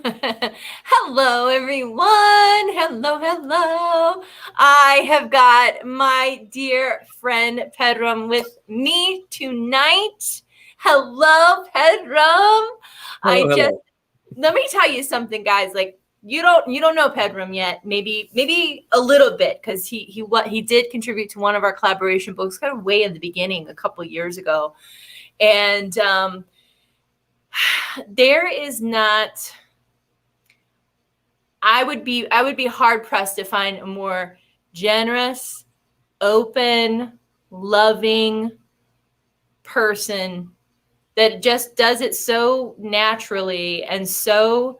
Hello, everyone. Hello, hello. I have got my dear friend Pedram with me tonight. Hello, Pedram. Hello, hello. Let me tell you something, guys. Like you don't know Pedram yet. Maybe a little bit because he did contribute to one of our collaboration books, kind of way in the beginning, a couple years ago, and there is not. I would be hard pressed to find a more generous, open, loving person that just does it so naturally and so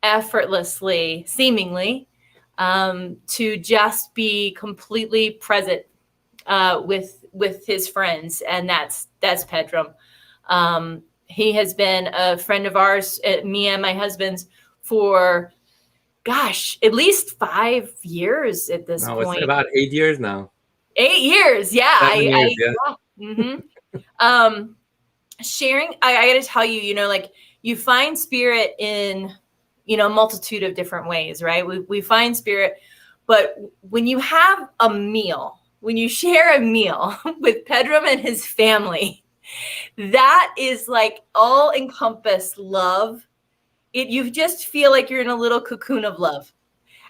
effortlessly, seemingly, to just be completely present with his friends, and that's Pedram. He has been a friend of ours, me and my husband's, for gosh, at least 5 years at this No, it's point. about 8 years now. 8 years, yeah. 7 years, yeah. Sharing, I got to tell you, like you find spirit in, a multitude of different ways, right? We find spirit, but when you have a meal, when you share a meal with Pedram and his family, that is like all encompassed love. You just feel like you're in a little cocoon of love.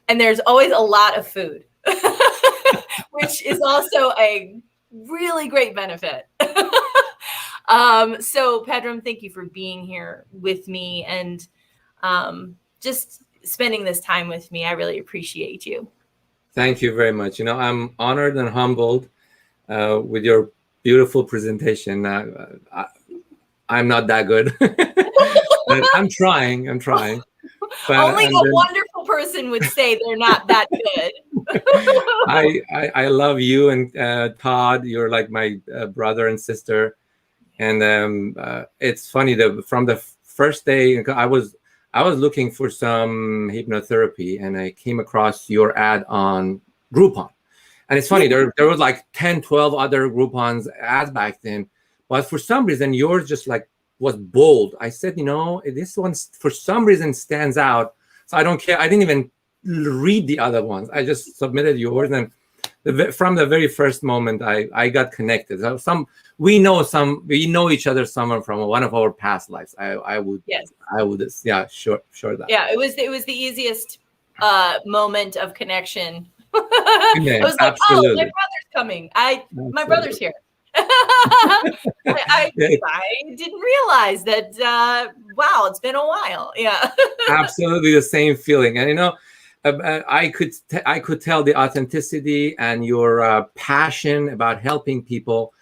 And there's always a lot of food, which is also a really great benefit. So Pedram, thank you for being here with me and just spending this time with me. I really appreciate you. Thank you very much. I'm honored and humbled with your beautiful presentation. I'm not that good, but I'm trying. But, only a wonderful person would say they're not that good. I love you and Todd. You're like my brother and sister, and it's funny that from the first day I was looking for some hypnotherapy, and I came across your ad on Groupon. And it's funny, there was like 10, 12 other Groupons ads back then, but for some reason yours just like was bold. I said, this one for some reason stands out, so I don't care. I didn't even read the other ones. I just submitted yours, and from the very first moment I got connected. So we know each other, someone from one of our past lives. I would yeah, sure that. Yeah, it was the easiest moment of connection. Yeah, I was like, absolutely. oh, my brother's coming. My brother's here. I didn't realize that. Wow, it's been a while. Yeah. Absolutely the same feeling. And I could tell the authenticity and your passion about helping people.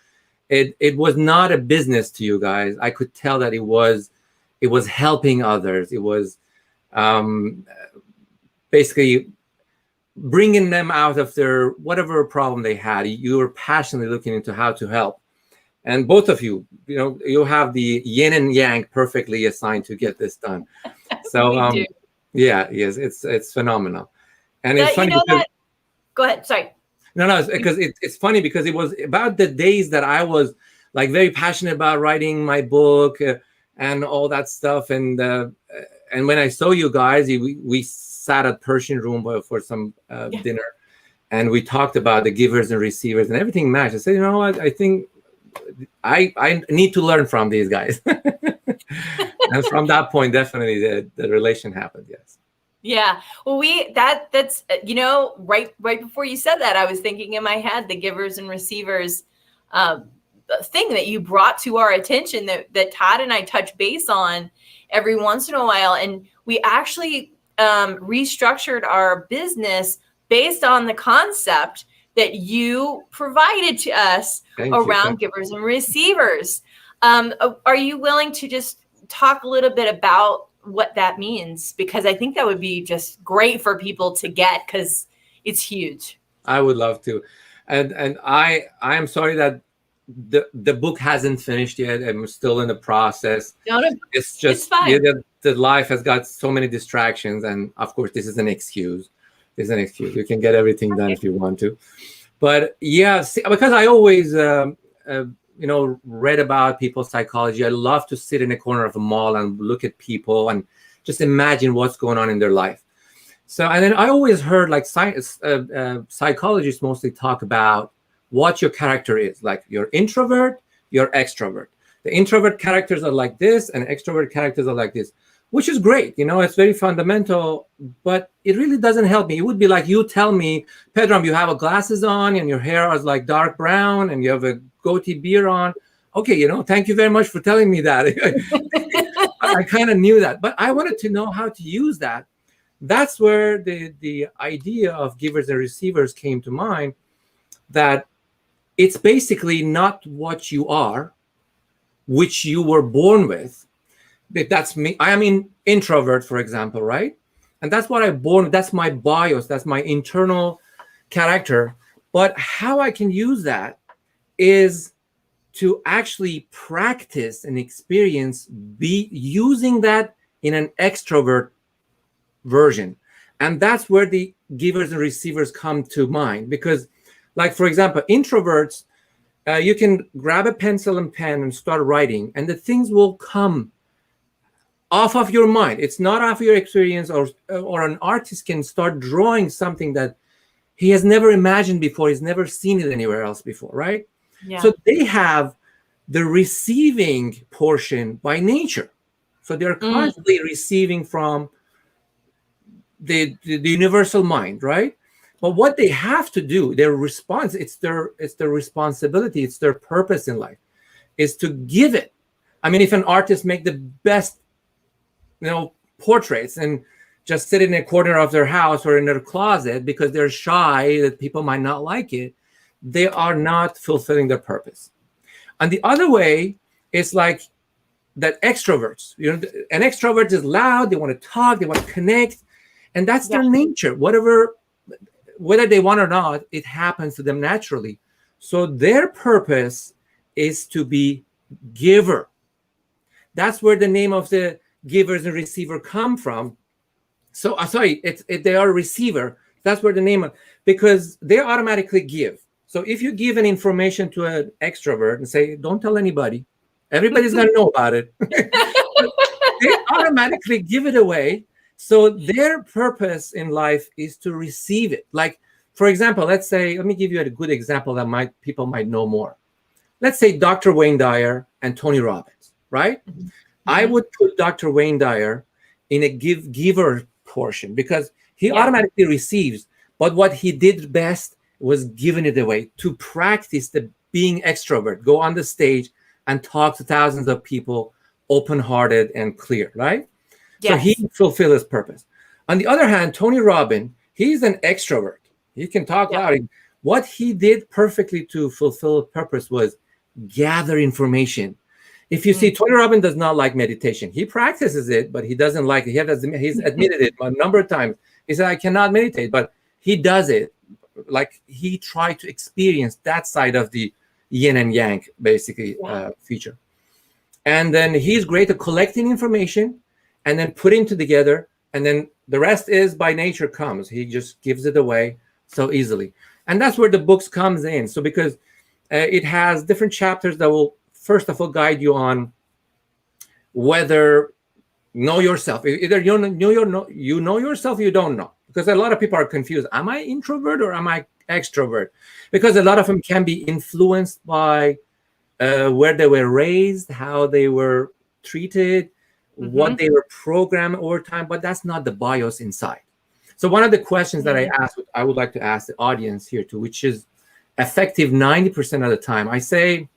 It was not a business to you guys. I could tell that it was helping others. It was basically bringing them out of their whatever problem they had. You were passionately looking into how to help, and both of you, you have the yin and yang perfectly assigned to get this done. So yeah, yes, it's phenomenal. And it's funny because, go ahead, sorry. No, because it's funny because it was about the days that I was like very passionate about writing my book and all that stuff, and when I saw you guys, we sat at Persian room for some dinner, and we talked about the givers and receivers, and everything matched. I said, you know what, I think I need to learn from these guys. And from that point, definitely the relation happened. Yes. Yeah. Well, that's right before you said that, I was thinking in my head the givers and receivers thing that you brought to our attention that Todd and I touch base on every once in a while, and we actually restructured our business based on the concept that you provided to us around givers and receivers. Are you willing to just talk a little bit about what that means? Because I think that would be just great for people to get, because it's huge. I would love to. And I am sorry that the book hasn't finished yet. I'm still in the process. It's just the life has got so many distractions, and of course this is an excuse. You can get everything done if you want to. But yeah, because I always read about people's psychology. I love to sit in a corner of a mall and look at people and just imagine what's going on in their life. So, and then I always heard like psychologists mostly talk about what your character is. Like you're introvert, you're extrovert. The introvert characters are like this, and extrovert characters are like this, which is great. It's very fundamental, but it really doesn't help me. It would be like you tell me, Pedram, you have glasses on and your hair is like dark brown and you have a goatee beard on. Okay, thank you very much for telling me that. I kind of knew that, but I wanted to know how to use that. That's where the idea of givers and receivers came to mind, that it's basically not what you are, which you were born with. That's me. I am an introvert, for example, right? And that's what I'm born with. That's my bios. That's my internal character. But how I can use that is to actually practice and experience be using that in an extrovert version. And that's where the givers and receivers come to mind. Because, like, for example, introverts, you can grab a pencil and pen and start writing, and the things will come off of your mind. It's not off your experience, or an artist can start drawing something that he has never imagined before. He's never seen it anywhere else before, right? Yeah. So they have the receiving portion by nature. So they're constantly receiving from the universal mind, right? But what they have to do, their response, it's their responsibility, it's their purpose in life, is to give it. I mean, if an artist make the best, portraits and just sit in a corner of their house or in their closet because they're shy that people might not like it, they are not fulfilling their purpose. And the other way is like that extroverts. An extrovert is loud, they want to talk, they want to connect, and that's their nature. Whether they want or not, it happens to them naturally. So their purpose is to be giver. That's where the name of the givers and receiver come from. So they are a receiver. That's where the name because they automatically give. So if you give an information to an extrovert and say, don't tell anybody, everybody's going to know about it. They automatically give it away. So their purpose in life is to receive it. Like, for example, let me give you a good example that people might know more. Let's say Dr. Wayne Dyer and Tony Robbins, right? Mm-hmm. I would put Dr. Wayne Dyer in a giver portion because he automatically receives. But what he did best was giving it away, to practice the being extrovert, go on the stage and talk to thousands of people, open-hearted and clear, right? Yes. So he fulfilled his purpose. On the other hand, Tony Robbins, he's an extrovert. He can talk loud. What he did perfectly to fulfill purpose was gather information. If you see, Tony Robbins does not like meditation. He practices it, but he doesn't like it. He's admitted it a number of times. He said, I cannot meditate, but he does it. Like he tried to experience that side of the yin and yang, basically, feature. And then he's great at collecting information and then putting it together. And then the rest is by nature comes. He just gives it away so easily. And that's where the books comes in. So because it has different chapters that will, first of all, guide you on whether know yourself. Either you know yourself or you don't know. Because a lot of people are confused. Am I introvert or am I extrovert? Because a lot of them can be influenced by where they were raised, how they were treated, what they were programmed over time. But that's not the bios inside. So one of the questions that I would like to ask the audience here too, which is effective 90% of the time. I say,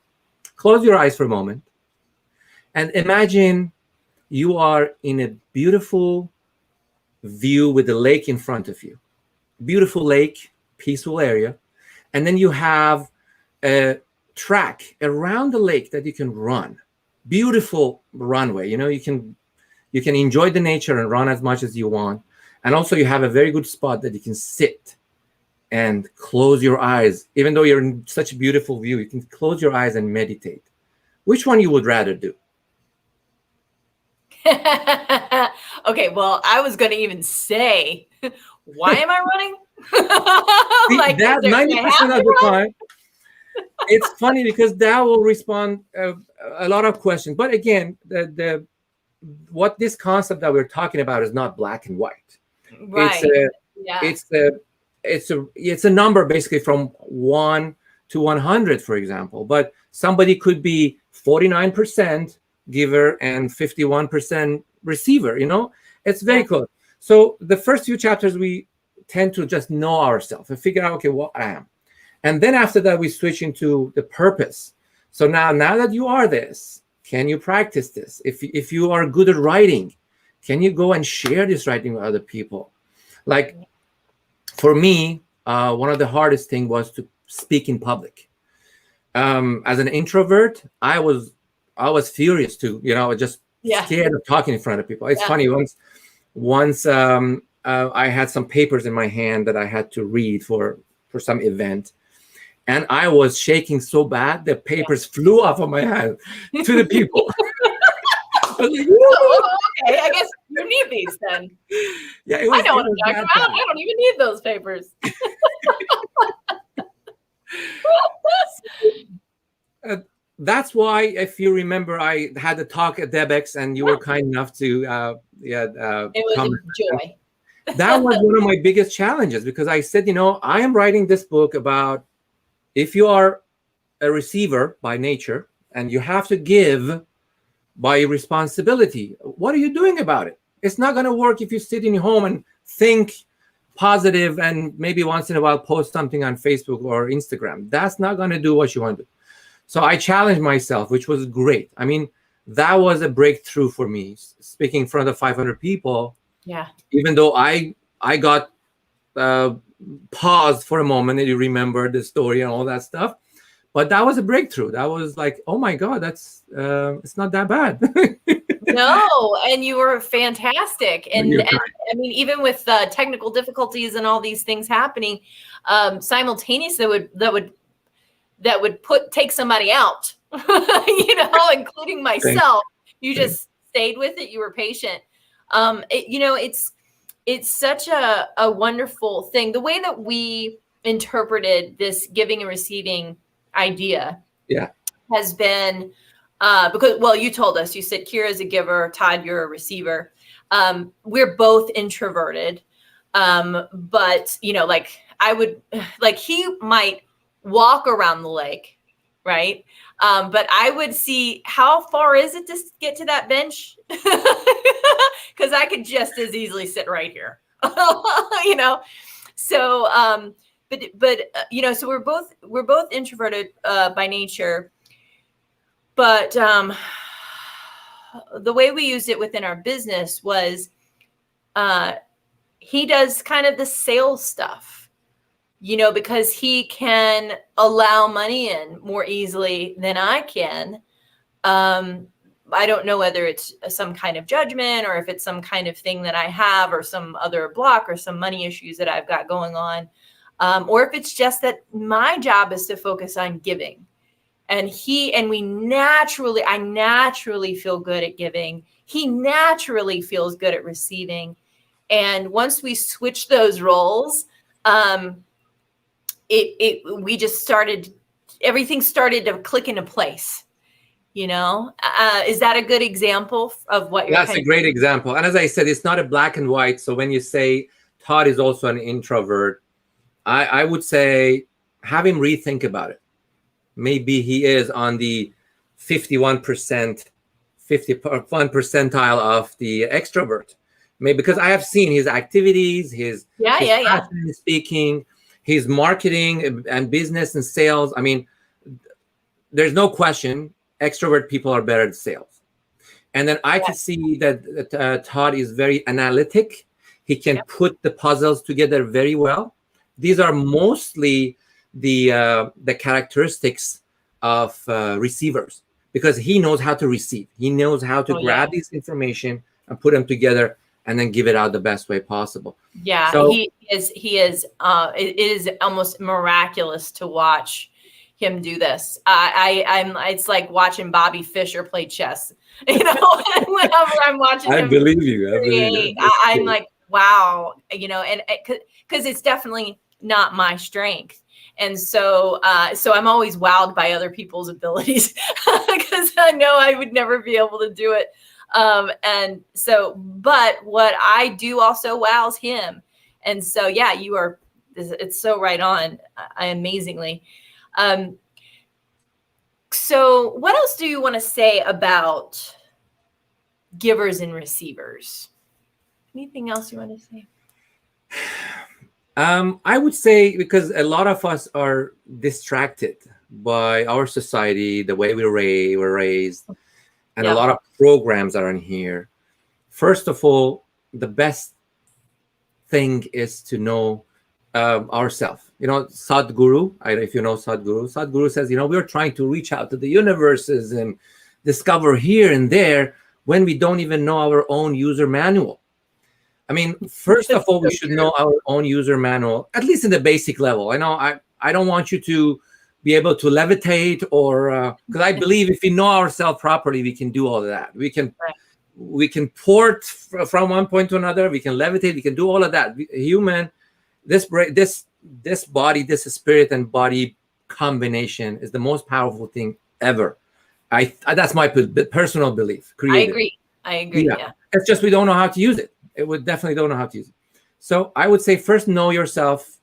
close your eyes for a moment and imagine you are in a beautiful view with the lake in front of you. Beautiful lake, peaceful area. And then you have a track around the lake that you can run. Beautiful runway. You can enjoy the nature and run as much as you want. And also you have a very good spot that you can sit and close your eyes. Even though you're in such a beautiful view, you can close your eyes and meditate. Which one you would rather do? Okay, well, I was going to even say, why am I running? Like that 90% of the time. It's funny because that will respond a lot of questions. But again, the what this concept that we're talking about is not black and white. Right. Yeah. It's a number basically from 1 to 100, for example. But somebody could be 49% giver and 51% receiver. It's very close. So the first few chapters, we tend to just know ourselves and figure out, okay, what I am. And then after that, we switch into the purpose. So now that you are this, can you practice this? If you are good at writing, can you go and share this writing with other people? Like for me, one of the hardest thing was to speak in public. As an introvert, I was furious to, just scared of talking in front of people. It's funny. Once I had some papers in my hand that I had to read for some event, and I was shaking so bad the papers flew off of my hand to the people. I was like, okay, I guess you need these then. Yeah, I know what I'm talking about. I don't even need those papers. That's why, if you remember, I had a talk at DebEx, and you were kind enough to it was come. a joy. That was one of my biggest challenges, because I said, I am writing this book about if you are a receiver by nature and you have to give by responsibility, what are you doing about it? It's not going to work if you sit in your home and think positive and maybe once in a while post something on Facebook or Instagram. That's not going to do what you want to do. So I challenged myself, which was great. I mean, that was a breakthrough for me, speaking in front of 500 people. Yeah. Even though I got paused for a moment, and you remember the story and all that stuff, but that was a breakthrough. That was like, oh my God, that's it's not that bad. No, and you were fantastic. And I mean, even with technical difficulties and all these things happening simultaneously, that would take somebody out, including myself. You just stayed with it. You were patient. It's such a wonderful thing. The way that we interpreted this giving and receiving idea has been because, well, you told us, you said Kyra's a giver, Todd, you're a receiver. We're both introverted. But he might walk around the lake, right? But I would see, how far is it to get to that bench? Because I could just as easily sit right here, So, so we're both introverted by nature. But the way we used it within our business was, he does kind of the sales stuff, because he can allow money in more easily than I can. I don't know whether it's some kind of judgment or if it's some kind of thing that I have or some other block or some money issues that I've got going on. Or if it's just that my job is to focus on giving. And I naturally feel good at giving. He naturally feels good at receiving. And once we switched those roles, everything started to click into place. Is that a good example of what you're? That's a great example. And as I said, it's not a black and white. So when you say Todd is also an introvert, I would say have him rethink about it. Maybe he is on the 51 percentile of the extrovert. Maybe because I have seen his activities, his passion in speaking, his marketing and business and sales. I mean, there's no question extrovert people are better at sales. And then I can see that Todd is very analytic. He can put the puzzles together very well. These are mostly the characteristics of receivers, because he knows how to receive. He knows how to grab this information and put them together and then give it out the best way possible. Yeah, so, he is. It is almost miraculous to watch him do this. It's like watching Bobby Fischer play chess. Whenever I'm watching him, I believe you. I'm like, wow. And because it's definitely not my strength. And so I'm always wowed by other people's abilities because I know I would never be able to do it. And so, but what I do also wows him. And so, yeah, it's so right on, amazingly. So what else do you want to say about givers and receivers? Anything else you want to say? I would say because a lot of us are distracted by our society, the way were raised, and a lot of programs are in here. First of all, the best thing is to know ourselves. Sadhguru, if you know Sadhguru says, we're trying to reach out to the universes and discover here and there when we don't even know our own user manual. I mean, first of all, we should know our own user manual, at least in the basic level. I don't want you to be able to levitate, or because I believe if we know ourselves properly, we can do all of that. We can port from one point to another. We can levitate. We can do all of that. This body, this spirit and body combination is the most powerful thing ever. That's my personal belief. Creative. I agree. Yeah. It's just we don't know how to use it. We definitely don't know how to use it. So I would say first know yourself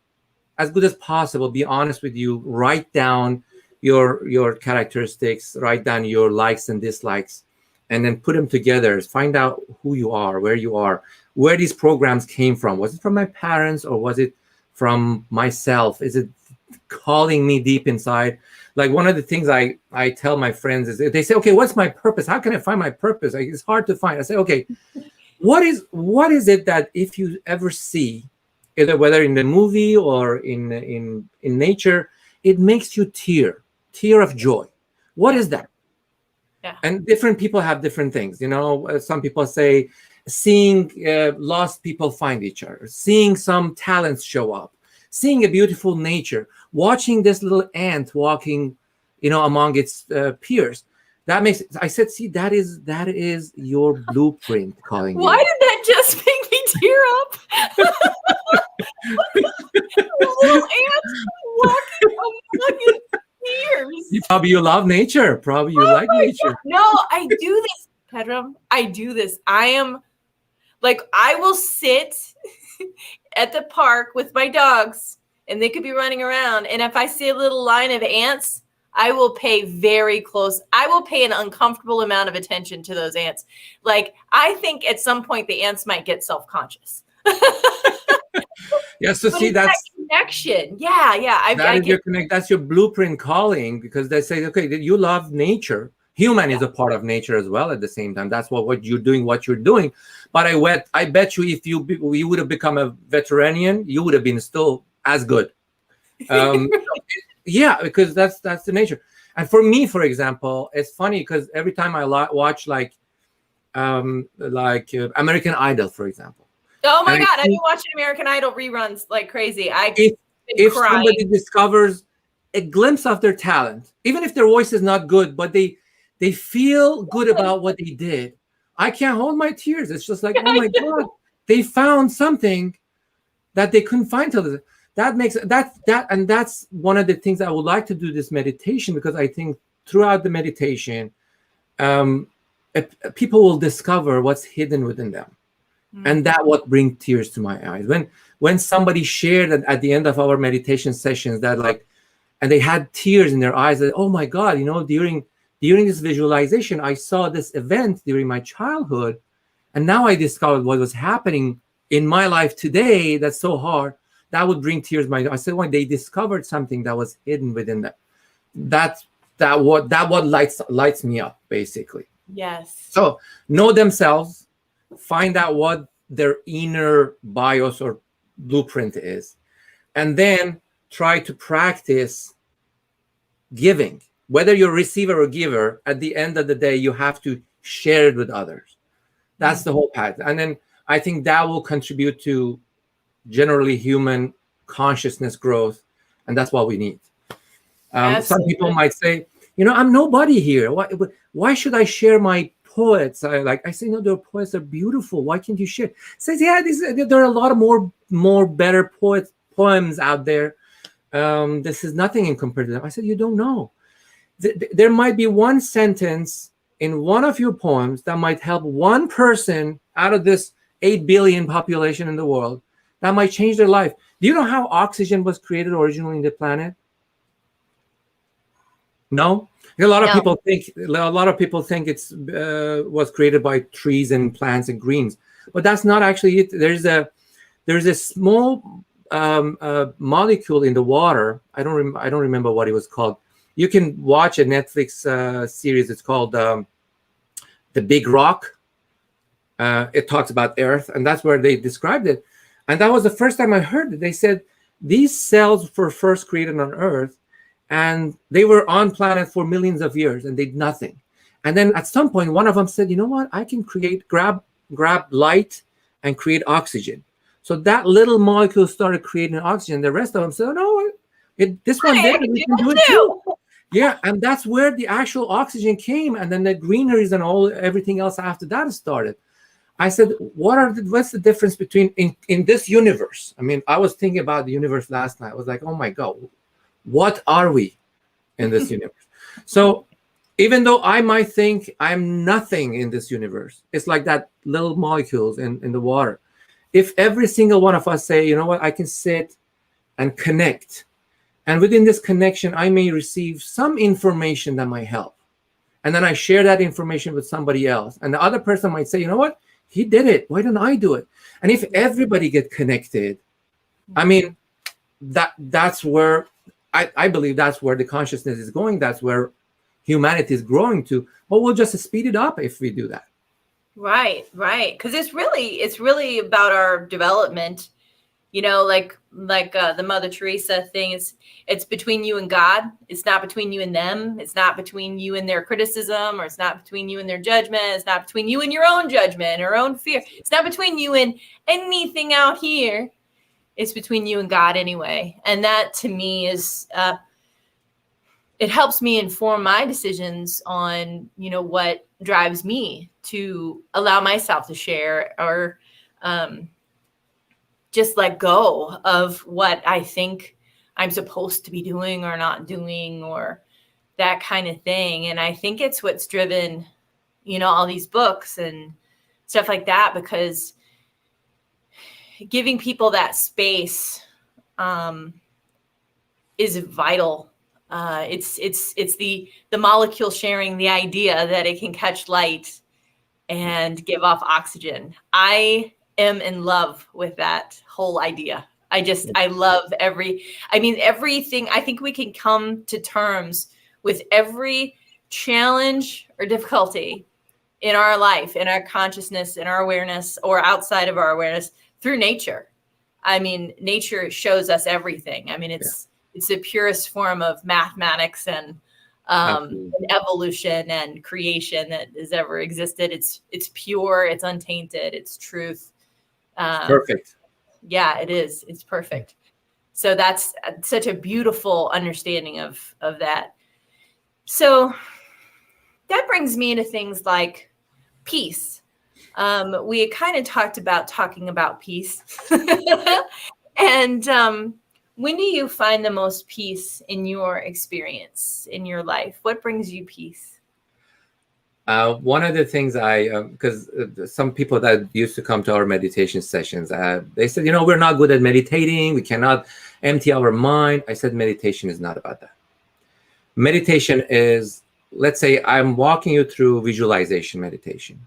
as good as possible. Be honest with you. Write down your characteristics. Write down your likes and dislikes, and then put them together. Find out who you are, where these programs came from. Was it from my parents or was it from myself? Is it calling me deep inside? Like one of the things I tell my friends is they say, okay, what's my purpose? How can I find my purpose? It's hard to find. I say, okay, what is it that if you ever see, whether in the movie or in nature, it makes you tear of joy? What is that? Yeah. And different people have different things. Some people say seeing lost people find each other, seeing some talents show up, seeing a beautiful nature, watching this little ant walking, among its peers. That makes I said, see, that is your blueprint calling you. Why did that just make me tear up? Little ants walking among its peers. Probably you love nature. Probably you like nature. God. No, I do this, Pedram. I do this. I will sit at the park with my dogs, and they could be running around. And if I see a little line of ants, I will pay an uncomfortable amount of attention to those ants. Like, I think at some point the ants might get self-conscious. Yeah, so see, that's that connection. Yeah. That's your blueprint calling, because they say, okay, you love nature. Human is a part of nature as well at the same time. That's what you're doing. But I bet you if you would have become a veterinarian, you would have been still as good. Yeah, because that's the nature. And for me, for example, it's funny because every time I watch like American Idol, for example. Oh my God, I've been watching American Idol reruns like crazy. If somebody discovers a glimpse of their talent, even if their voice is not good, but they feel good about what they did, I can't hold my tears. It's just like, oh my God, they found something that they couldn't find till this. And that's one of the things I would like to do this meditation, because I think throughout the meditation, people will discover what's hidden within them. Mm-hmm. And that what brings tears to my eyes. When somebody shared at the end of our meditation sessions that and they had tears in their eyes, that, oh my God, during this visualization, I saw this event during my childhood, and now I discovered what was happening in my life today that's so hard. That would bring tears to my eyes. I said, when they discovered something that was hidden within them, that what lights me up, basically. Yes. So know themselves, find out what their inner bios or blueprint is, and then try to practice giving. Whether you're a receiver or giver, at the end of the day, you have to share it with others. That's the whole path. And then I think that will contribute to generally human consciousness growth, and that's what we need. Some people might say, I'm nobody here. Why should I share my poets? I say, no, their poets are beautiful. Why can't you share? Says, yeah, there are a lot of more better poems out there. This is nothing in comparison to them. I said, you don't know. There might be one sentence in one of your poems that might help one person out of this 8 billion population in the world, that might change their life. Do you know how oxygen was created originally in the planet? No? A lot of No. people think it's was created by trees and plants and greens, but that's not actually it. There's a small molecule in the water. I don't remember what it was called. You can watch a Netflix series. It's called The Big Rock. It talks about Earth, and that's where they described it. And that was the first time I heard it. They said these cells were first created on Earth, and they were on planet for millions of years and did nothing. And then at some point, one of them said, you know what? I can grab light and create oxygen. So that little molecule started creating oxygen. The rest of them said, oh, no, this one did. We can do it too. Yeah, and that's where the actual oxygen came. And then the greeneries and everything else after that started. I said, what's the difference between in this universe? I mean, I was thinking about the universe last night. I was like, oh my God, what are we in this universe? So even though I might think I'm nothing in this universe, it's like that little molecules in the water. If every single one of us say, you know what, I can sit and connect, and within this connection, I may receive some information that might help. And then I share that information with somebody else. And the other person might say, you know what, he did it. Why don't I do it? And if everybody get connected, I mean, that's where I believe that's where the consciousness is going. That's where humanity is growing to. But we'll just speed it up if we do that. Right. Because it's really about our development. You know, like the Mother Teresa thing. It's between you and God. It's not between you and them. It's not between you and their criticism, or it's not between you and their judgment. It's not between you and your own judgment or own fear. It's not between you and anything out here. It's between you and God anyway. And that to me is, it helps me inform my decisions on, what drives me to allow myself to share, or just let go of what I think I'm supposed to be doing or not doing, or that kind of thing. And I think it's what's driven, all these books and stuff like that, because giving people that space is vital. It's the molecule sharing the idea that it can catch light and give off oxygen. I am in love with that whole idea. I love everything. I think we can come to terms with every challenge or difficulty in our life, in our consciousness, in our awareness, or outside of our awareness, through nature. I mean, nature shows us everything. I mean, it's the purest form of mathematics and evolution and creation that has ever existed. It's pure, it's untainted, it's truth. Perfect. Yeah, it is. It's perfect. So that's such a beautiful understanding of that. So that brings me to things like peace. We had kind of talking about peace. And when do you find the most peace in your experience, in your life? What brings you peace? One of the things because some people that used to come to our meditation sessions, they said, we're not good at meditating. We cannot empty our mind. I said, meditation is not about that. Meditation is, let's say I'm walking you through visualization meditation.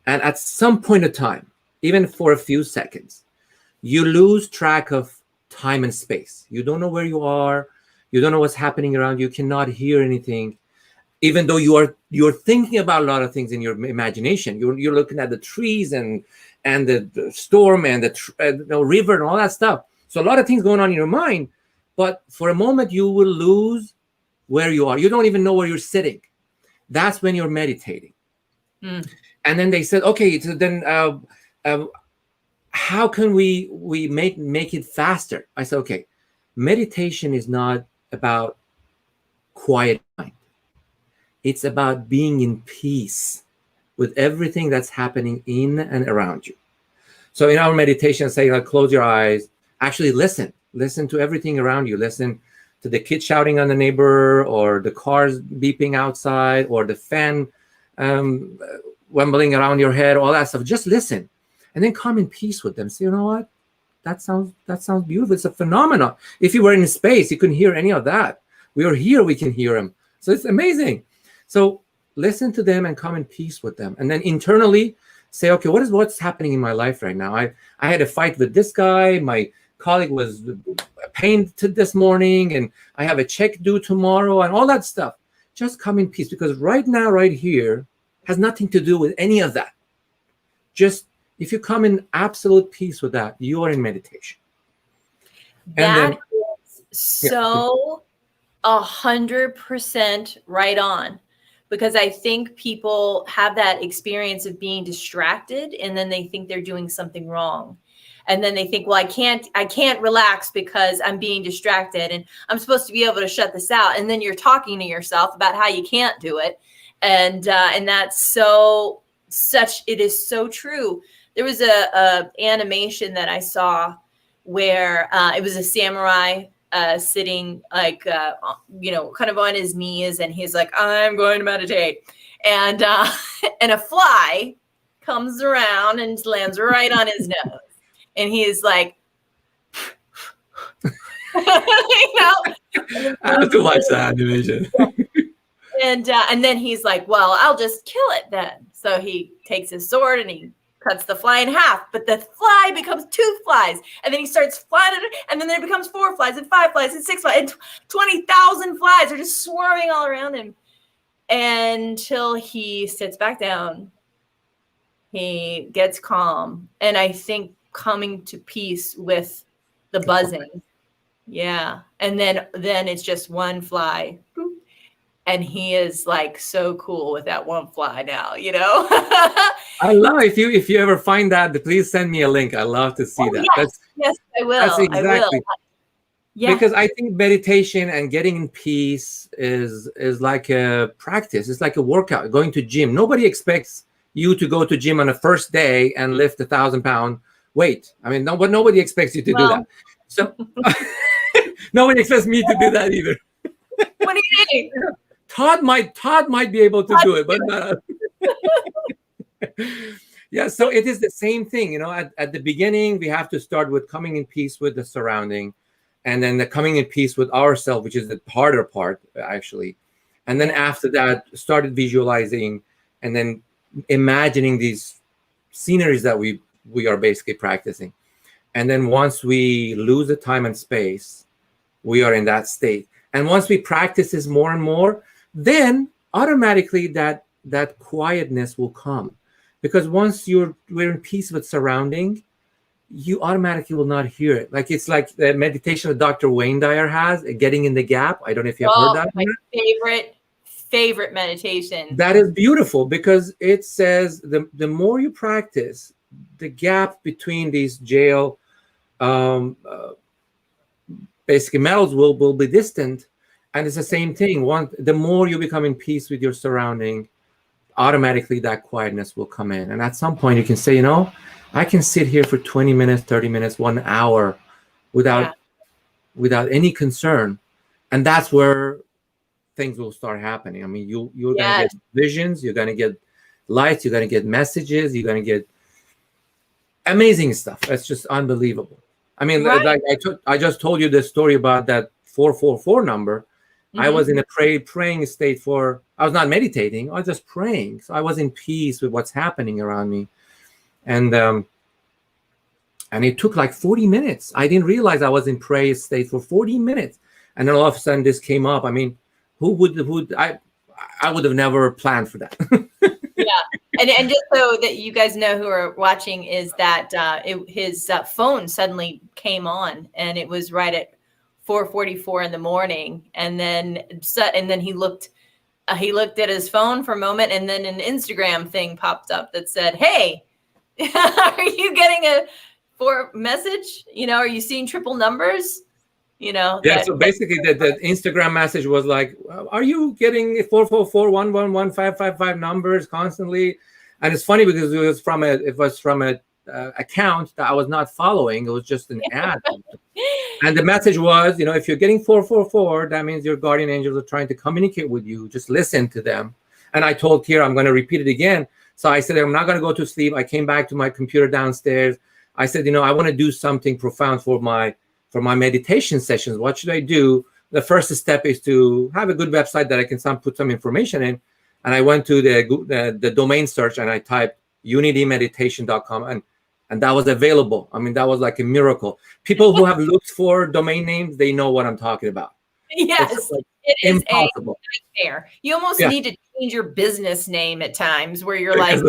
And at some point in time, even for a few seconds, you lose track of time and space. You don't know where you are. You don't know what's happening around you. You cannot hear anything. Even though you're thinking about a lot of things in your imagination, you're looking at the trees and the storm and the river and all that stuff. So a lot of things going on in your mind, but for a moment you will lose where you are. You don't even know where you're sitting. That's when you're meditating. And then they said, okay, so then how can we make it faster? I said, okay, meditation is not about quiet mind. It's about being in peace with everything that's happening in and around you. So in our meditation, say, close your eyes, actually listen to everything around you. Listen to the kids shouting on the neighbor, or the cars beeping outside, or the fan um, wumbling around your head, all that stuff. Just listen, and then come in peace with them. Say, you know what? That sounds beautiful. It's a phenomenon. If you were in space, you couldn't hear any of that. We are here, we can hear them. So it's amazing. So listen to them and come in peace with them. And then internally say, okay, what's happening in my life right now? I had a fight with this guy. My colleague was pained this morning, and I have a check due tomorrow, and all that stuff. Just come in peace, because right now, right here, has nothing to do with any of that. Just if you come in absolute peace with that, you are in meditation. That is so 100% right on, because I think people have that experience of being distracted, and then they think they're doing something wrong. And then they think, well, I can't relax because I'm being distracted, and I'm supposed to be able to shut this out. And then you're talking to yourself about how you can't do it. And that's it is so true. There was a animation that I saw where it was a samurai sitting like, kind of on his knees, and he's like, I'm going to meditate. And a fly comes around and lands right on his nose. And he's like, I have to watch that animation. And then he's like, well, I'll just kill it then. So he takes his sword and he cuts the fly in half, but the fly becomes 2 flies, and then he starts flying it, and then there becomes 4 flies and 5 flies and 6 flies, and 20,000 flies are just swarming all around him until he sits back down. He gets calm, and I think coming to peace with the buzzing. Yeah. And then it's just 1 fly. Boop. And he is like so cool with that 1 fly now, I love it. If you ever find that, please send me a link. I love to see that. Yes, I will. That's exactly. I will. Yeah. Because I think meditation and getting in peace is like a practice. It's like a workout, going to gym. Nobody expects you to go to gym on the first day and lift 1,000-pound weight. I mean, nobody expects you to do that. So nobody expects me to do that either. What do you mean? Todd might be able to do it, but not. Yeah, so it is the same thing. At the beginning, we have to start with coming in peace with the surrounding, and then the coming in peace with ourselves, which is the harder part, actually. And then after that, started visualizing and then imagining these sceneries that we are basically practicing. And then once we lose the time and space, we are in that state. And once we practice this more and more, then automatically that quietness will come. Because once we're in peace with surrounding, you automatically will not hear it. Like it's like the meditation that Dr. Wayne Dyer has, Getting in the Gap. I don't know if you have heard that. My favorite meditation. That is beautiful, because it says the more you practice, the gap between these jail basically metals will be distant. And it's the same thing. The more you become in peace with your surrounding, automatically that quietness will come in. And at some point you can say, I can sit here for 20 minutes, 30 minutes, 1 hour without any concern. And that's where things will start happening. I mean, you're going to get visions, you're going to get lights, you're going to get messages, you're going to get amazing stuff. That's just unbelievable. I mean, like I just told you the story about that 444 number. Mm-hmm. I was in a praying state I was not meditating. I was just praying. So I was in peace with what's happening around me. And it took like 40 minutes. I didn't realize I was in prayer state for 40 minutes. And then all of a sudden this came up. I mean, I would have never planned for that. Yeah. And just so that you guys know who are watching, is that his phone suddenly came on, and it was right at 4:44 in the morning. And then he looked at his phone for a moment, and then an Instagram thing popped up that said, "Hey, are you getting a message? Are you seeing triple numbers?" So basically the Instagram message was like, are you getting 444-111-555 numbers constantly? And it's funny because it was from a account that I was not following. It was just an ad. And the message was, if you're getting 444, that means your guardian angels are trying to communicate with you. Just listen to them. And I told Kyra, I'm going to repeat it again. So I said, I'm not going to go to sleep. I came back to my computer downstairs. I said, I want to do something profound for my meditation sessions. What should I do? The first step is to have a good website that I can put some information in. And I went to the domain search and I typed unitymeditation.com, and that was available. I mean, that was like a miracle. People who have looked for domain names, they know what I'm talking about. Yes, like it is impossible. a nightmare. You almost need to change your business name at times where you're like,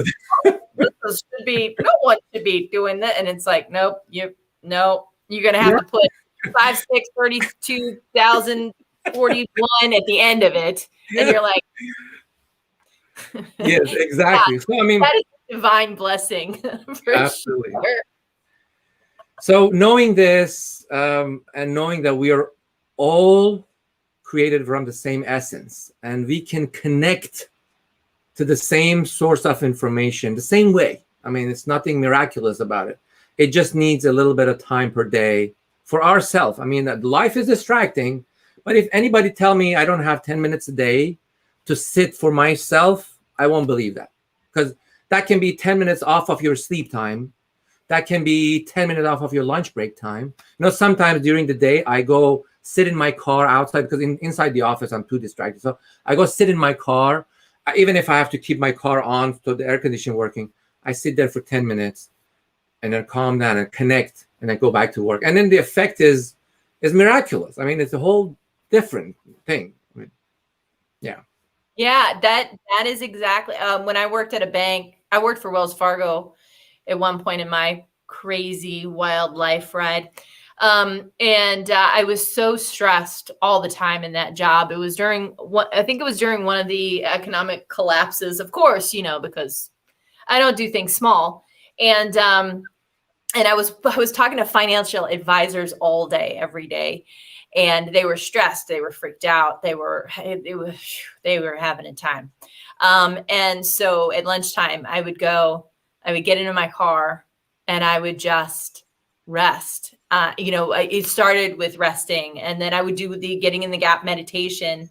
this should be, no one should be doing that. And it's like, nope, you're going to have to put 5632,041 at the end of it. And you're like, yes, exactly. Yeah, so I mean, that is a divine blessing. Absolutely. Sure. So knowing this, and knowing that we are all created from the same essence, and we can connect to the same source of information the same way. I mean, it's nothing miraculous about it. It just needs a little bit of time per day for ourselves. I mean, life is distracting, but if anybody tell me I don't have 10 minutes a day to sit for myself, I won't believe that, because that can be 10 minutes off of your sleep time. That can be 10 minutes off of your lunch break time. Sometimes during the day, I go sit in my car outside, because inside the office, I'm too distracted. So I go sit in my car. Even if I have to keep my car on so the air conditioning working, I sit there for 10 minutes and then calm down and connect and then go back to work. And then the effect is miraculous. I mean, it's a whole different thing. I mean, yeah. Yeah, that is exactly. When I worked at a bank, I worked for Wells Fargo at one point in my crazy wild life ride. And I was so stressed all the time in that job. It was during I think it was during one of the economic collapses, of course, because I don't do things small. And I was talking to financial advisors all day, every day, and they were stressed. They were freaked out. They were having a time. And so at lunchtime, I would get into my car and I would just rest. It started with resting, and then I would do the getting in the gap meditation,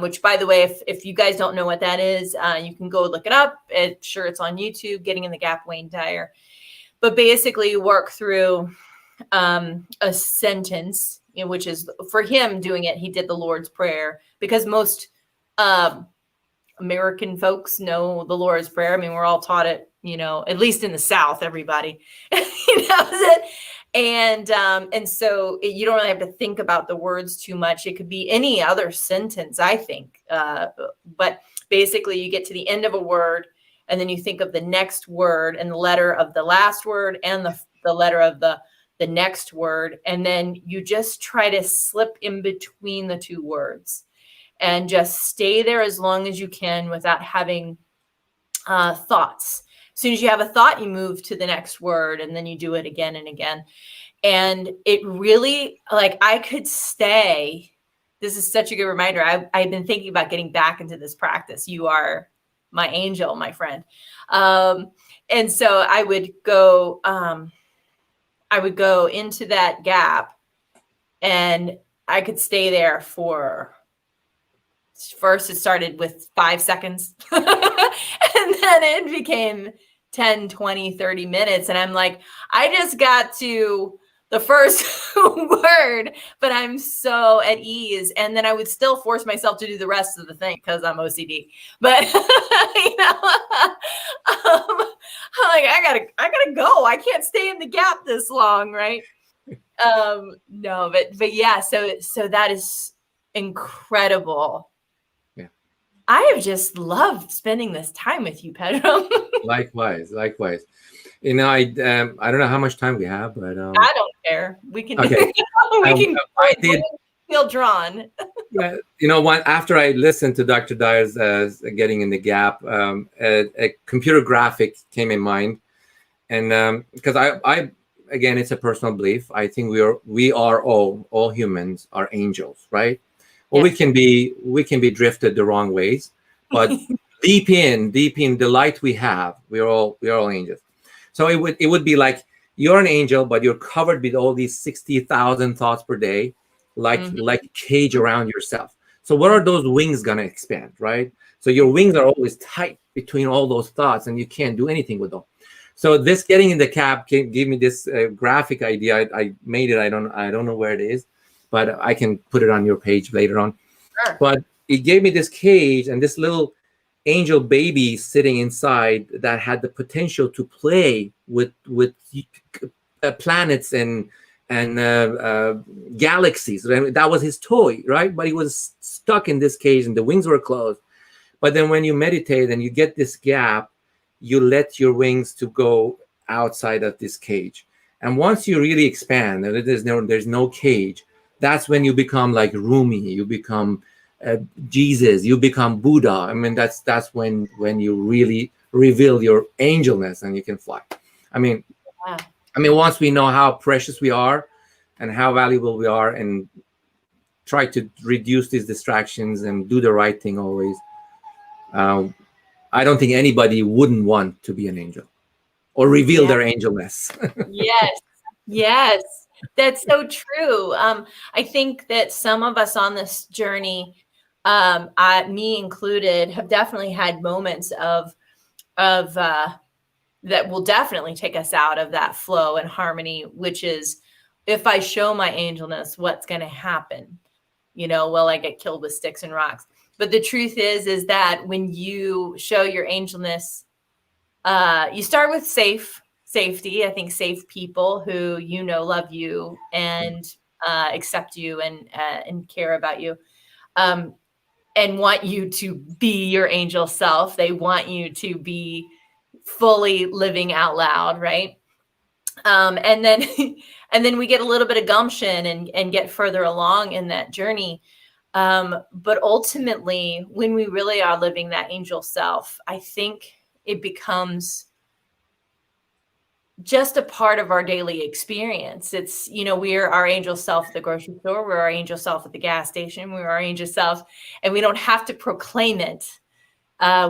which, by the way, if you guys don't know what that is, you can go look it up. It's on YouTube, Getting in the Gap, Wayne Dyer. But basically work through a sentence, which is, for him doing it, he did the Lord's Prayer, because most American folks know the Lord's Prayer. I mean, we're all taught it, at least in the South, everybody knows it. And so you don't really have to think about the words too much. It could be any other sentence, I think. But basically you get to the end of a word, and then you think of the next word and the letter of the last word and the letter of the next word. And then you just try to slip in between the two words and just stay there as long as you can without having thoughts. As soon as you have a thought, you move to the next word, and then you do it again and again. And it really, I could stay. This is such a good reminder. I've been thinking about getting back into this practice. You are my angel, my friend. And so I would go into that gap, and I could stay there for, first it started with 5 seconds and then it became 10, 20, 30 minutes. And I'm like, I just got to the first word, but I'm so at ease. And then I would still force myself to do the rest of the thing because I'm OCD. But I'm like, I gotta go. I can't stay in the gap this long, right? No, but yeah. So that is incredible. Yeah, I have just loved spending this time with you, Pedram. Likewise. I don't know how much time we have, but I don't care. We can. Okay. I did feel drawn. After I listened to Dr. Dyer's Getting in the Gap, a computer graphic came in mind, and because I again, it's a personal belief. I think we are all humans are angels, right? Well, yes. we can be drifted the wrong ways, but deep in the light we have, we are all angels. So it would be like you're an angel, but you're covered with all these 60,000 thoughts per day, like a cage around yourself. So what are those wings gonna expand, right? So your wings are always tight between all those thoughts, and you can't do anything with them. So this getting in the cap gave me this graphic idea. I made it. I don't know where it is, but I can put it on your page later on. Sure. But it gave me this cage and this little angel baby sitting inside that had the potential to play with planets and galaxies. That was his toy, right? But he was stuck in this cage, and the wings were closed. But then when you meditate and you get this gap, you let your wings to go outside of this cage. And once you really expand, and there's no cage, that's when you become like Rumi, you become Jesus, you become Buddha. I mean, that's when you really reveal your angelness and you can fly. I mean, once we know how precious we are and how valuable we are, and try to reduce these distractions and do the right thing always, I don't think anybody wouldn't want to be an angel or reveal their angelness. Yes, that's so true. I think that some of us on this journey, me included, have definitely had moments of that will definitely take us out of that flow and harmony, which is, if I show my angelness, what's going to happen? Will I get killed with sticks and rocks? But the truth is that when you show your angelness, you start with safety. I think safe people who love you and accept you and care about you, and want you to be your angel self. They want you to be fully living out loud, right? And then and then we get a little bit of gumption and get further along in that journey. But ultimately, when we really are living that angel self, I think it becomes just a part of our daily experience. It's, we're our angel self at the grocery store, we're our angel self at the gas station, we're our angel self, and we don't have to proclaim it.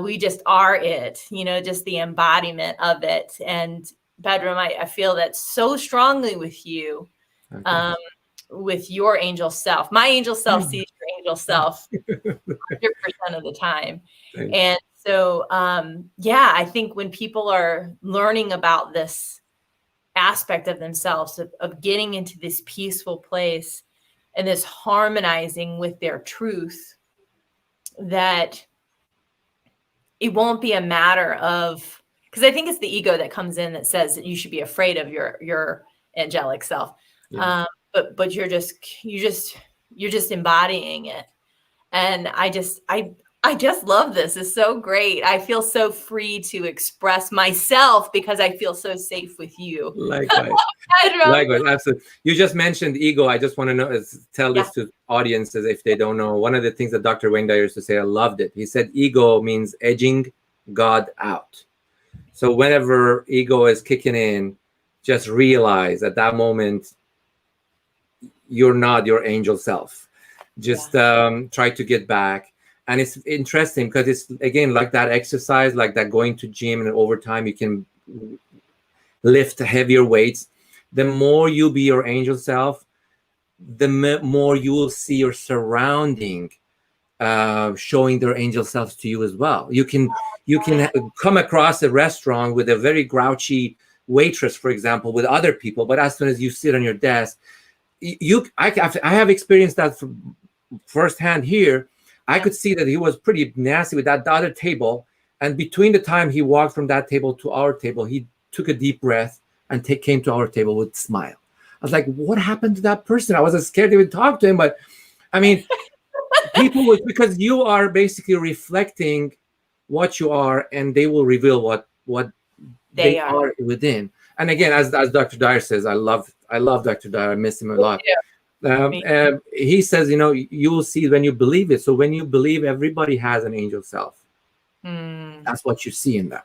We just are it, just the embodiment of it. And Pedram, I feel that so strongly with you, with your angel self. My angel self sees your angel self 100% of the time. Thanks. And so, I think when people are learning about this aspect of themselves, of getting into this peaceful place and this harmonizing with their truth, that it won't be a matter of, because I think it's the ego that comes in that says that you should be afraid of your angelic self. Yeah. But you're just embodying it. And I just love this. It's so great. I feel so free to express myself because I feel so safe with you. Likewise. Likewise, absolutely. You just mentioned ego. I just want to tell this to audiences if they don't know. One of the things that Dr. Wayne Dyer used to say, I loved it. He said, ego means edging God out. So whenever ego is kicking in, just realize at that moment, you're not your angel self. Just try to get back. And it's interesting because it's, again, like that exercise, like that going to gym, and over time you can lift heavier weights. The more you be your angel self, the more you will see your surrounding showing their angel selves to you as well. You can come across a restaurant with a very grouchy waitress, for example, with other people, but as soon as you sit on your desk, I have experienced that firsthand here. I could see that he was pretty nasty with that other table, and between the time he walked from that table to our table, he took a deep breath and came to our table with a smile. I was like, what happened to that person? I was scared to even talk to him, but I mean, because you are basically reflecting what you are, and they will reveal what they are within. And again, as Dr. Dyer says, I love Dr. Dyer. I miss him a lot. He says, you will see when you believe it. So when you believe everybody has an angel self, that's what you see in them,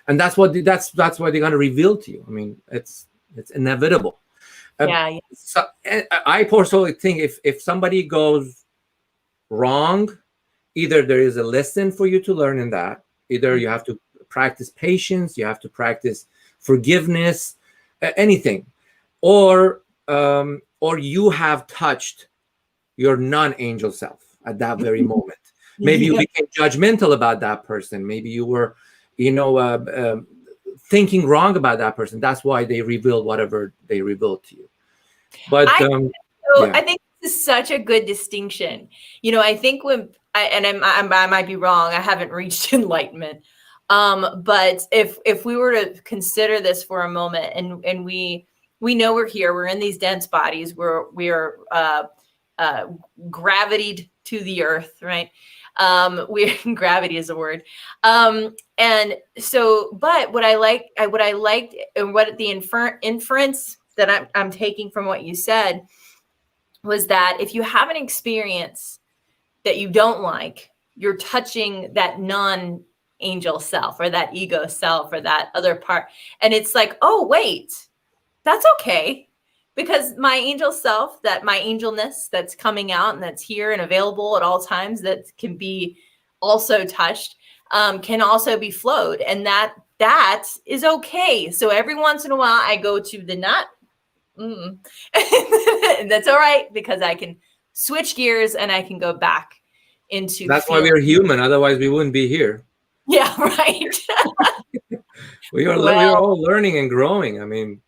and that's what they're going to reveal to you. I mean, it's inevitable. So I personally think if somebody goes wrong, either there is a lesson for you to learn in that. Either you have to practice patience, you have to practice forgiveness, anything, or you have touched your non-angel self at that very moment. Maybe you Yeah. became judgmental about that person. Maybe you were, you know, thinking wrong about that person. That's why they revealed whatever they revealed to you. But So yeah, I think this is such a good distinction. I think I might be wrong. I haven't reached enlightenment. But if we were to consider this for a moment, and we know we're here, we're in these dense bodies, we are gravitied to the earth, right? Gravity is a word. And so, but what I liked, and what the inference that I'm taking from what you said was that if you have an experience that you don't like, you're touching that non-angel self or that ego self or that other part. And it's like, oh, wait, that's okay. Because my angel self, that my angelness that's coming out and that's here and available at all times, that can be also touched, can also be flowed. And that is okay. So every once in a while I go to the not. And that's all right, because I can switch gears and I can go back into that's why feeling. we're human. Otherwise, we wouldn't be here. Yeah, right. We are all learning and growing. I mean,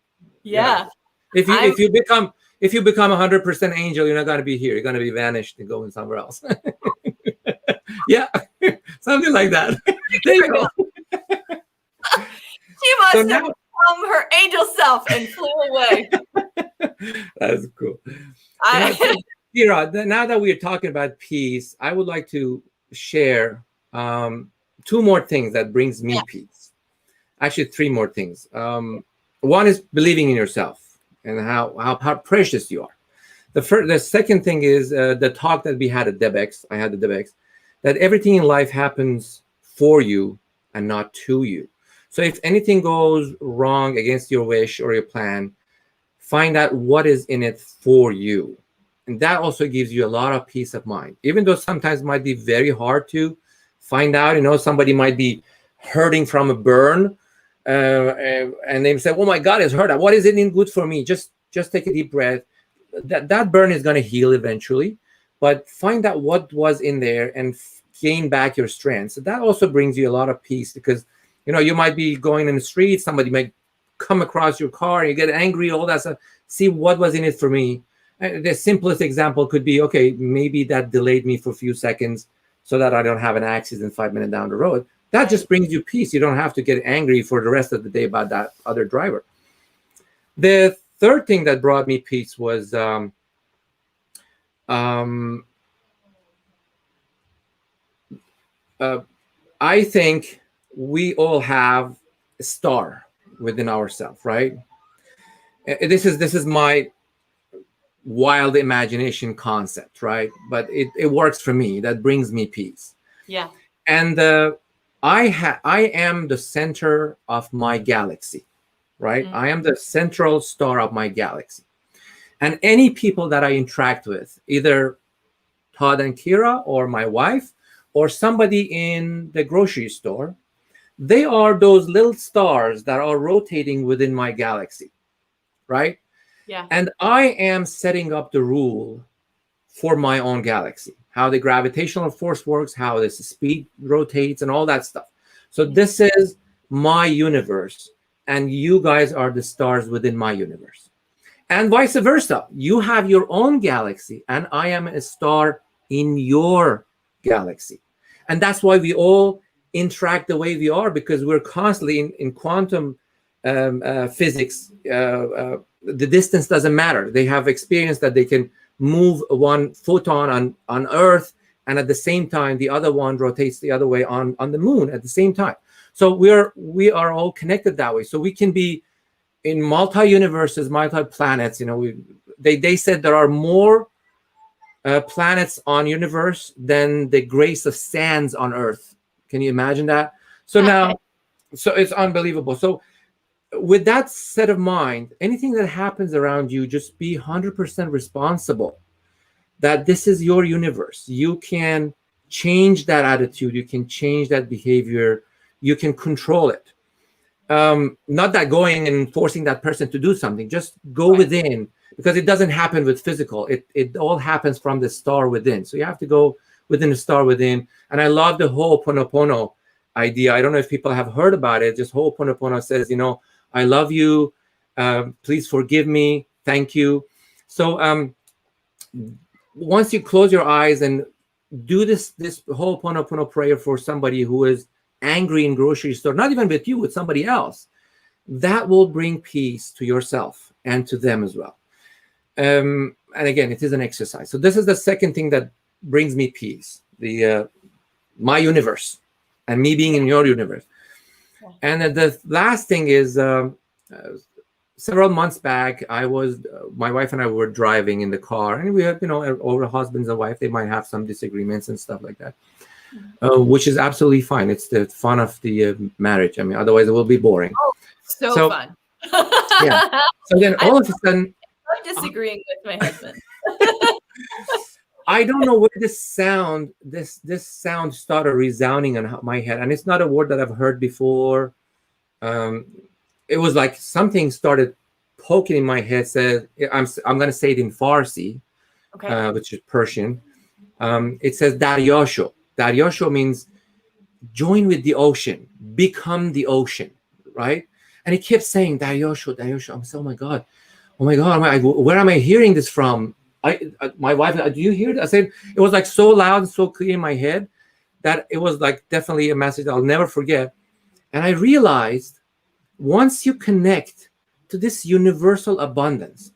Yeah. If you become 100% angel, you're not going to be here. You're going to be vanished and going somewhere else. Yeah, something like that. There you go. She must have become her angel self and flew away. That's cool. Kyra, now that we're talking about peace, I would like to share 2 more things that brings me peace. Actually, 3 more things. One is believing in yourself and how precious you are. The second thing is the talk that we had at DebEx. I had at DebEx, that everything in life happens for you and not to you. So if anything goes wrong against your wish or your plan, find out what is in it for you. And that also gives you a lot of peace of mind, even though sometimes it might be very hard to find out. Somebody might be hurting from a burn, and they say, oh my God, it's hurt. What is it in good for me? Just take a deep breath. That burn is going to heal eventually, but find out what was in there and gain back your strength. So that also brings you a lot of peace, because you might be going in the street, somebody might come across your car, and you get angry, all that stuff. See what was in it for me. And the simplest example could be, okay, maybe that delayed me for a few seconds so that I don't have an accident 5 minutes down the road. That just brings you peace. You don't have to get angry for the rest of the day about that other driver. The third thing that brought me peace was I think we all have a star within ourselves, right? This is my wild imagination concept, right? But it works for me. That brings me peace. Yeah. And I am the center of my galaxy, right? Mm-hmm. I am the central star of my galaxy. And any people that I interact with, either Todd and Kyra or my wife or somebody in the grocery store, they are those little stars that are rotating within my galaxy, right? Yeah. And I am setting up the rule for my own galaxy, how the gravitational force works, how the speed rotates, and all that stuff. So this is my universe, and you guys are the stars within my universe. And vice versa. You have your own galaxy, and I am a star in your galaxy. And that's why we all interact the way we are, because we're constantly in quantum physics. The distance doesn't matter. They have experience that they can move one photon on Earth, and at the same time, the other one rotates the other way on the moon at the same time. So we are all connected that way. So we can be in multi-universes, multi-planets. They said there are more planets on universe than the grace of sands on Earth. Can you imagine that? So now, so it's unbelievable. So with that set of mind, anything that happens around you, just be 100% responsible that this is your universe. You can change that attitude. You can change that behavior. You can control it. Not that going and forcing that person to do something, just go within, because it doesn't happen with physical. It all happens from the star within. So you have to go within a star within. And I love the Ho'oponopono idea. I don't know if people have heard about it. Just Ho'oponopono says, I love you. Please forgive me. Thank you. So once you close your eyes and do this Ho'oponopono prayer for somebody who is angry in grocery store, not even with you, with somebody else, that will bring peace to yourself and to them as well. And again, it is an exercise. So this is the second thing that brings me peace, my universe and me being in your universe. And the last thing is several months back, my wife and I were driving in the car, and we had, over husbands and wife, they might have some disagreements and stuff like that, which is absolutely fine. It's the fun of the marriage. I mean, otherwise it will be boring. Oh, so fun. Yeah. So then all of a sudden, I'm disagreeing with my husband. I don't know where this sound started resounding on my head, and it's not a word that I've heard before. It was like something started poking in my head. Said, I'm going to say it in Farsi, okay. Which is Persian. It says Daryosho. Daryosho means join with the ocean, become the ocean, right? And he kept saying Daryosho, Daryosho. I'm saying, oh my God, where am I hearing this from? My wife, do you hear it? I said, it was like so loud and so clear in my head that it was like definitely a message I'll never forget. And I realized once you connect to this universal abundance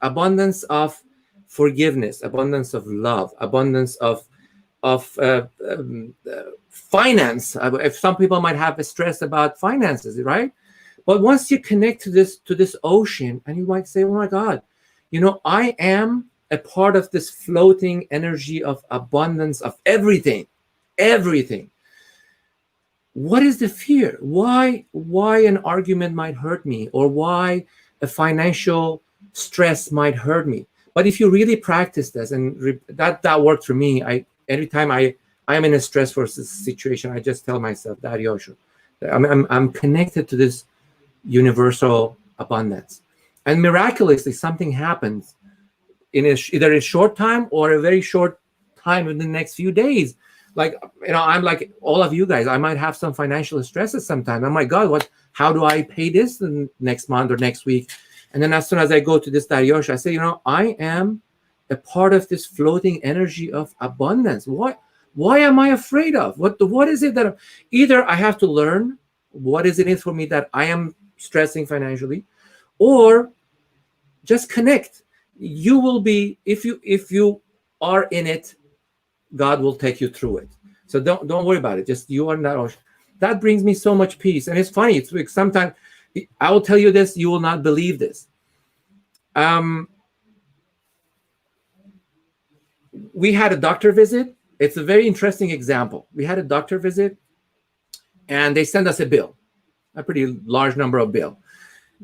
of forgiveness, abundance of love, abundance of finance. If some people might have a stress about finances, right? But once you connect to this ocean, and you might say, oh my God, I am a part of this floating energy of abundance of everything. What is the fear? Why an argument might hurt me, or why a financial stress might hurt me? But if you really practice this, and that worked for me, every time I'm in a stressful situation, I just tell myself, Daryosho, I'm connected to this universal abundance, and miraculously something happens in either a short time or a very short time in the next few days. Like, I'm like all of you guys, I might have some financial stresses sometimes. Oh my God, how do I pay this next month or next week? And then as soon as I go to this Daryosho, I say, I am a part of this floating energy of abundance. Why am I afraid of? What is it that either I have to learn what is it for me that I am stressing financially, or just connect. You will be, if you are in it, God will take you through it. So don't worry about it. Just you are in that ocean. That brings me so much peace. And it's funny. It's like sometimes I will tell you this, you will not believe this. We had a doctor visit. It's a very interesting example. We had a doctor visit, and they sent us a bill, a pretty large number of bill.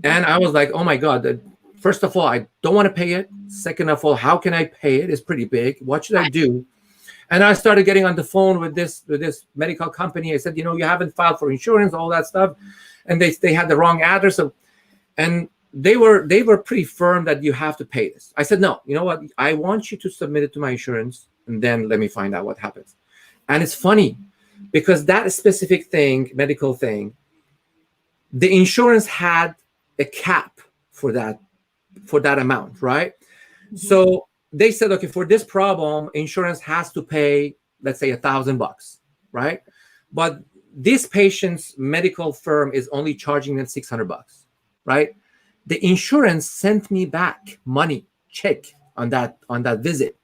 And I was like, oh my God, first of all, I don't want to pay it. Second of all, how can I pay it? It's pretty big. What should I do? And I started getting on the phone with this medical company. I said, you haven't filed for insurance, all that stuff. And they had the wrong address. And they were pretty firm that you have to pay this. I said, no, you know what? I want you to submit it to my insurance, and then let me find out what happens. And it's funny because that specific thing, medical thing, the insurance had a cap for that amount, right? Mm-hmm. So they said, okay, for this problem, insurance has to pay, let's say, $1,000, right? But this patient's medical firm is only charging them $600, right? The insurance sent me back money, check on that visit.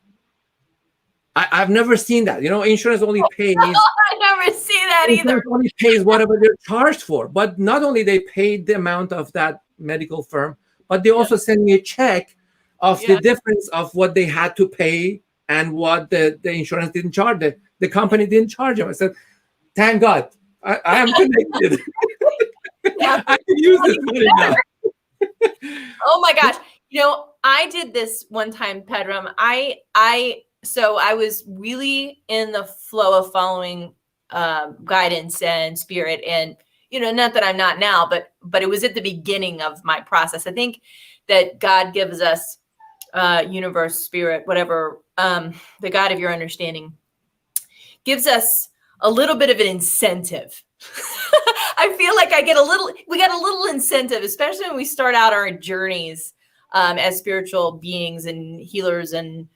I've never seen that. Insurance only pays. I never see that either. Only pays whatever they're charged for. But not only they paid the amount of that medical firm, but they also send me a check of the difference of what they had to pay and what the insurance didn't charge. The company didn't charge them. I said, thank God, I am connected. I can use this money now. Oh my gosh. I did this one time, Pedram. So I was really in the flow of following guidance and spirit, and not that I'm not now, but it was at the beginning of my process. I think that God gives us universe, spirit, whatever, the God of your understanding, gives us a little bit of an incentive. I feel like we get a little incentive, especially when we start out our journeys as spiritual beings and healers and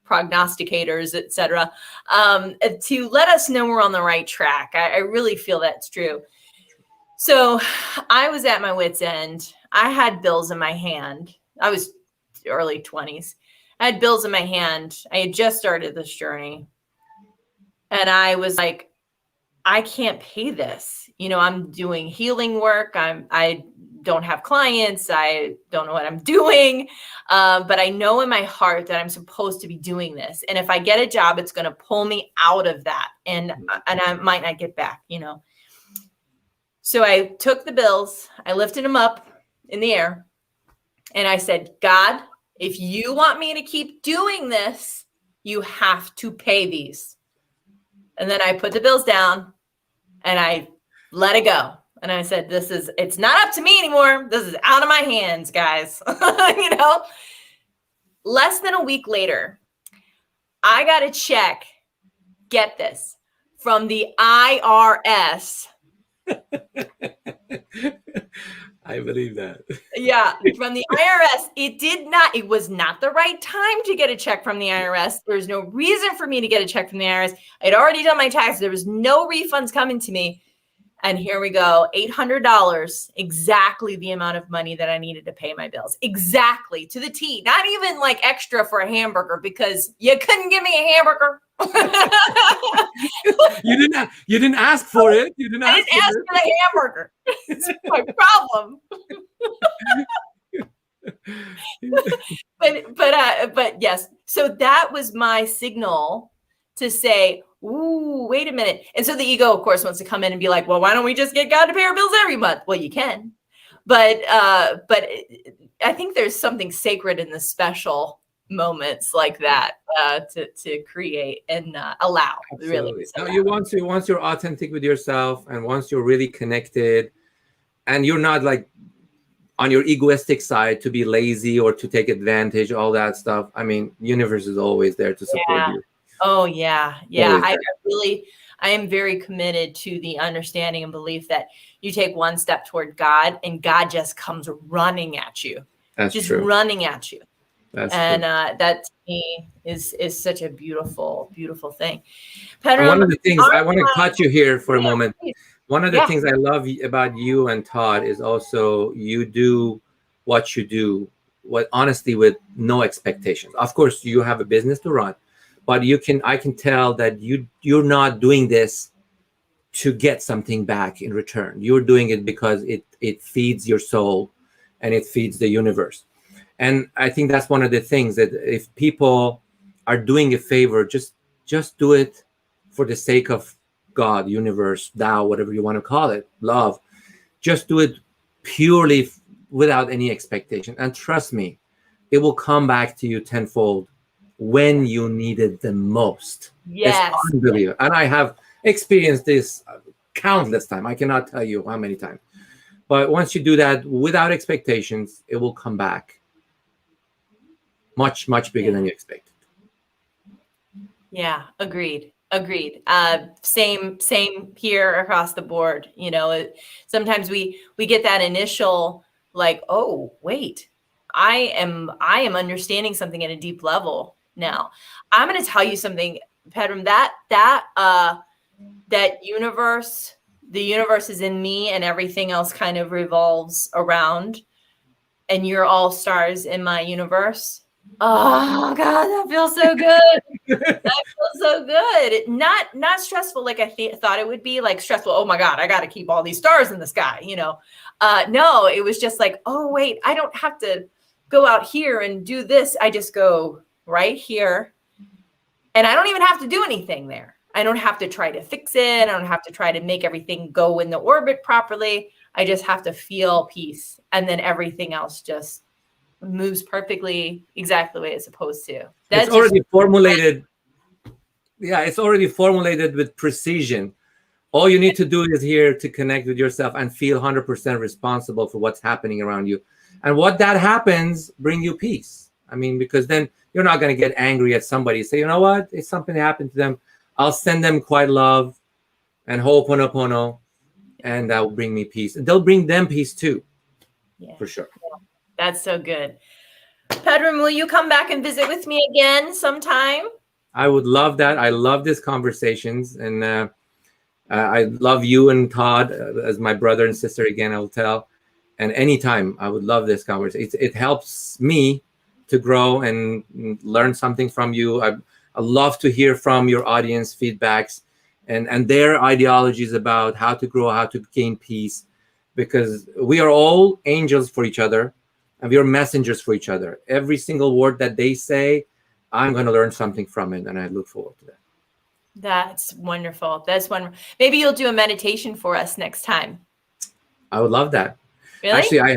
prognosticators, etc., to let us know we're on the right track. I really feel that's true. So I was at my wit's end. I had bills in my hand. I was early 20s. I had bills in my hand. I had just started this journey. And I was like, I can't pay this. I'm doing healing work. I don't have clients. I don't know what I'm doing. But I know in my heart that I'm supposed to be doing this. And if I get a job, it's going to pull me out of that. And I might not get back, So I took the bills, I lifted them up in the air, and I said, God, if you want me to keep doing this, you have to pay these. And then I put the bills down and I let it go. And I said, it's not up to me anymore. This is out of my hands, guys. Less than a week later, I got a check, get this, from the IRS. I believe that. Yeah, from the IRS. It was not the right time to get a check from the IRS. There was no reason for me to get a check from the IRS. I'd already done my taxes. There was no refunds coming to me. And here we go, $800, exactly the amount of money that I needed to pay my bills. Exactly, to the T. Not even like extra for a hamburger, because you couldn't give me a hamburger. You didn't ask for it. You didn't ask for the hamburger. It's my problem. But yes. So that was my signal to say, ooh, wait a minute. And so the ego, of course, wants to come in and be like, well, why don't we just get God to pay our bills every month? Well, you can. But I think there's something sacred in the special moments like that to create and allow. Absolutely. Really. No, once you're authentic with yourself, and once you're really connected, and you're not like on your egoistic side to be lazy or to take advantage, all that stuff. I mean, universe is always there to support you. Oh yeah. I am very committed to the understanding and belief that you take one step toward God and God just comes running at you. That's just true. Running at you. That to me is such a beautiful, beautiful thing. Pedram, one of the things I want to cut you here for a moment. One of the things I love about you and Todd is also you do what you do, honestly, with no expectations. Of course, you have a business to run, but I can tell that you're not doing this to get something back in return. You're doing it because it feeds your soul and it feeds the universe. And I think that's one of the things that if people are doing a favor, just do it for the sake of God, universe, Tao, whatever you want to call it, love. Just do it purely without any expectation. And trust me, it will come back to you tenfold when you need it the most. Yes. It's unbelievable. And I have experienced this countless times. I cannot tell you how many times. But once you do that without expectations, it will come back much, much bigger than you expected. Yeah, agreed. Same here across the board. Sometimes we get that initial like, oh, wait, I am understanding something at a deep level now. I'm going to tell you something, Pedram, that universe, the universe is in me and everything else kind of revolves around, and you're all stars in my universe. Oh God, that feels so good. That feels so good. Not stressful like I thought it would be, like stressful. Oh my God, I got to keep all these stars in the sky. No, it was just like, oh wait, I don't have to go out here and do this. I just go right here, and I don't even have to do anything there. I don't have to try to fix it. I don't have to try to make everything go in the orbit properly. I just have to feel peace, and then everything else just moves perfectly, exactly the way it's supposed to. That's already formulated. Yeah, it's already formulated with precision. All you need to do is here to connect with yourself and feel 100% responsible for what's happening around you. And what that happens, bring you peace. I mean, because then you're not going to get angry at somebody. Say, you know what? It's something that happened to them. I'll send them quiet love and ho'oponopono, and that will bring me peace. They'll bring them peace too, for sure. That's so good. Pedram, will you come back and visit with me again sometime? I would love that. I love these conversations, and I love you and Todd as my brother and sister again, I'll tell. And anytime, I would love this conversation. It helps me to grow and learn something from you. I love to hear from your audience feedbacks and their ideologies about how to grow, how to gain peace, because we are all angels for each other, and we are messengers for each other. Every single word that they say, I'm going to learn something from it, and I look forward to that. That's wonderful. That's wonderful. Maybe you'll do a meditation for us next time. I would love that. Really? Actually, I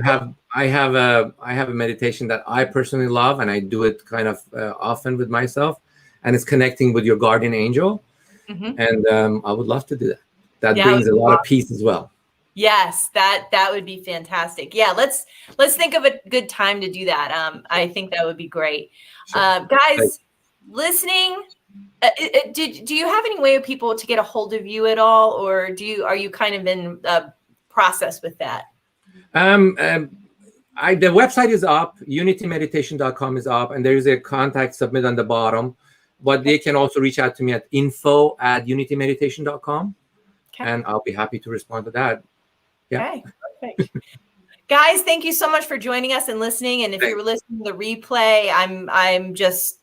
have a meditation that I personally love, and I do it kind of often with myself, and it's connecting with your guardian angel. Mm-hmm. And I would love to do that. That brings a lot of peace as well. Yes, that would be fantastic. Yeah, let's think of a good time to do that. I think that would be great. Sure. Guys, listening, do you have any way of people to get a hold of you at all, or are you kind of in a process with that? The website is up, unitymeditation.com is up, and there is a contact submit on the bottom. But they can also reach out to me at info@unitymeditation.com, and I'll be happy to respond to that. Yeah. Okay, perfect. Guys, thank you so much for joining us and listening. And if you were listening to the replay, I'm just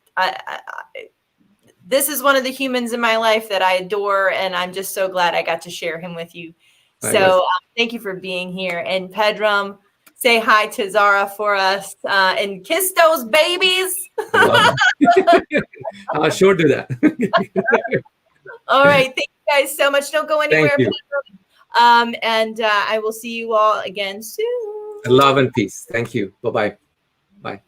this is one of the humans in my life that I adore, and I'm just so glad I got to share him with you. So thank you for being here. And Pedram, say hi to Zara for us and kiss those babies. I'll sure do that. All right. Thank you guys so much. Don't go anywhere. And I will see you all again soon. Love and peace. Thank you. Bye-bye. Bye.